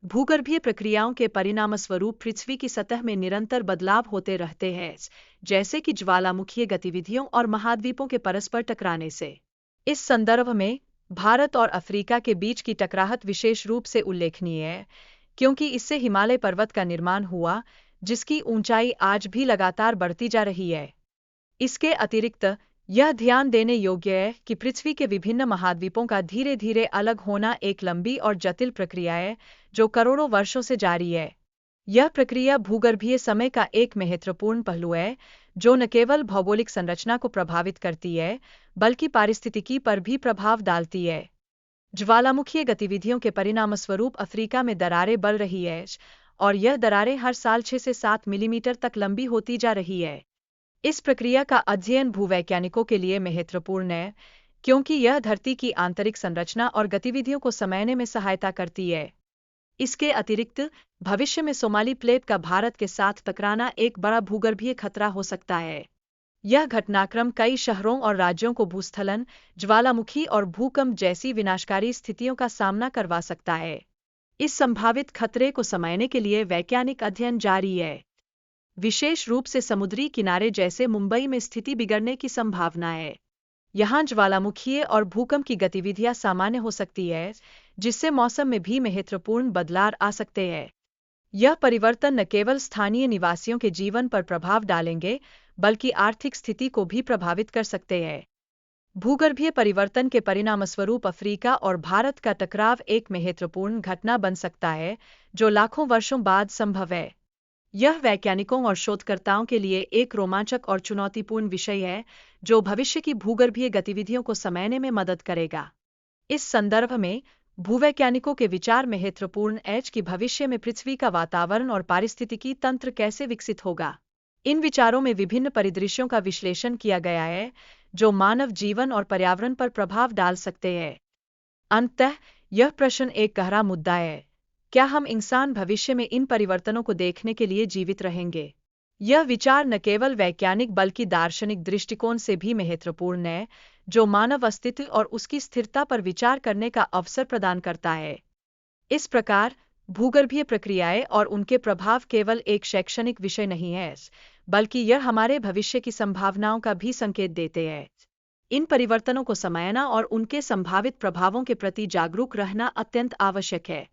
भूगर्भीय प्रक्रियाओं के परिणामस्वरूप पृथ्वी की सतह में निरंतर बदलाव होते रहते हैं, जैसे कि ज्वालामुखीय गतिविधियों और महाद्वीपों के परस्पर टकराने से। इस संदर्भ में भारत और अफ्रीका के बीच की टकराहट विशेष रूप से उल्लेखनीय है, क्योंकि इससे हिमालय पर्वत का निर्माण हुआ, जिसकी ऊंचाई आज भी लगातार बढ़ती जा रही है। इसके अतिरिक्त यह ध्यान देने योग्य है कि पृथ्वी के विभिन्न महाद्वीपों का धीरे धीरे अलग होना एक लंबी और जटिल प्रक्रिया है, जो करोड़ों वर्षों से जारी है। यह प्रक्रिया भूगर्भीय समय का एक महत्वपूर्ण पहलू है, जो न केवल भौगोलिक संरचना को प्रभावित करती है, बल्कि पारिस्थितिकी पर भी प्रभाव डालती है। ज्वालामुखीय गतिविधियों के परिणामस्वरूप अफ्रीका में दरारें बढ़ रही हैं, और यह दरारें हर साल 6 से 7 मिलीमीटर तक लंबी होती जा रही है। इस प्रक्रिया का अध्ययन भूवैज्ञानिकों के लिए महत्वपूर्ण है, क्योंकि यह धरती की आंतरिक संरचना और गतिविधियों को समझने में सहायता करती है। इसके अतिरिक्त भविष्य में सोमाली प्लेट का भारत के साथ टकराना एक बड़ा भूगर्भीय खतरा हो सकता है। यह घटनाक्रम कई शहरों और राज्यों को भूस्खलन, ज्वालामुखी और भूकंप जैसी विनाशकारी स्थितियों का सामना करवा सकता है। इस संभावित खतरे को समझने के लिए वैज्ञानिक अध्ययन जारी है, विशेष रूप से समुद्री किनारे जैसे मुंबई में स्थिति बिगड़ने की संभावना है। यहाँ ज्वालामुखीय और भूकंप की गतिविधियां सामान्य हो सकती है, जिससे मौसम में भी महत्वपूर्ण बदलाव आ सकते हैं। यह परिवर्तन न केवल स्थानीय निवासियों के जीवन पर प्रभाव डालेंगे, बल्कि आर्थिक स्थिति को भी प्रभावित कर सकते हैं। भूगर्भीय परिवर्तन के परिणामस्वरूप अफ्रीका और भारत का टकराव एक महत्वपूर्ण घटना बन सकता है, जो लाखों वर्षों बाद संभव है। यह वैज्ञानिकों और शोधकर्ताओं के लिए एक रोमांचक और चुनौतीपूर्ण विषय है, जो भविष्य की भूगर्भीय गतिविधियों को समझने में मदद करेगा। इस संदर्भ में भूवैज्ञानिकों के विचार महत्वपूर्ण है कि भविष्य में पृथ्वी का वातावरण और पारिस्थितिकी तंत्र कैसे विकसित होगा। इन विचारों में विभिन्न परिदृश्यों का विश्लेषण किया गया है, जो मानव जीवन और पर्यावरण पर प्रभाव डाल सकते हैं। अंततः यह प्रश्न एक गहरा मुद्दा है, क्या हम इंसान भविष्य में इन परिवर्तनों को देखने के लिए जीवित रहेंगे? यह विचार न केवल वैज्ञानिक बल्कि दार्शनिक दृष्टिकोण से भी महत्वपूर्ण है, जो मानव अस्तित्व और उसकी स्थिरता पर विचार करने का अवसर प्रदान करता है। इस प्रकार भूगर्भीय प्रक्रियाएं और उनके प्रभाव केवल एक शैक्षणिक विषय नहीं है, बल्कि यह हमारे भविष्य की संभावनाओं का भी संकेत देते हैं। इन परिवर्तनों को समझना और उनके संभावित प्रभावों के प्रति जागरूक रहना अत्यंत आवश्यक है।